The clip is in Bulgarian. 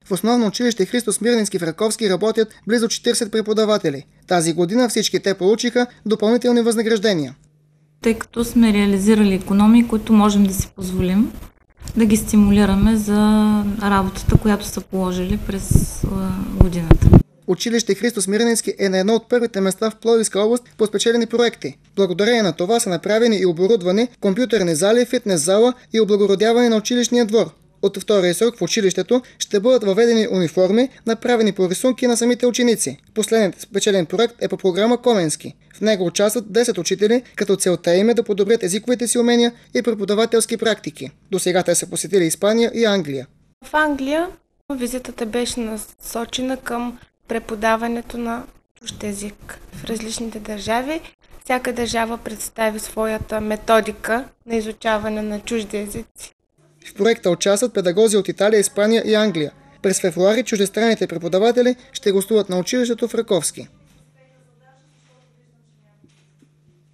В основно училище Христо Смирненски в Раковски работят близо 40 преподаватели. Тази година всички те получиха допълнителни възнаграждения. Тъй като сме реализирали икономии, които можем да си позволим, да ги стимулираме за работата, която са положили през годината. Училище Христо Смирненски е на едно от първите места в Пловдивска област по спечелени проекти. Благодарение на това са направени и оборудвани компютърни зали, фитнес зала и облагородяване на училищния двор. От втория срок в училището ще бъдат въведени униформи, направени по рисунки на самите ученици. Последният спечелен проект е по програма Коменски. В него участват 10 учители, като целта им е да подобрят езиковите си умения и преподавателски практики. До сега те са посетили Испания и Англия. В Англия визитата беше насочена към преподаването на чужд език в различните държави. Всяка държава представи своята методика на изучаване на чужди езици. В проекта участват педагози от Италия, Испания и Англия. През февруари чуждестранните преподаватели ще гостуват на училището в Раковски.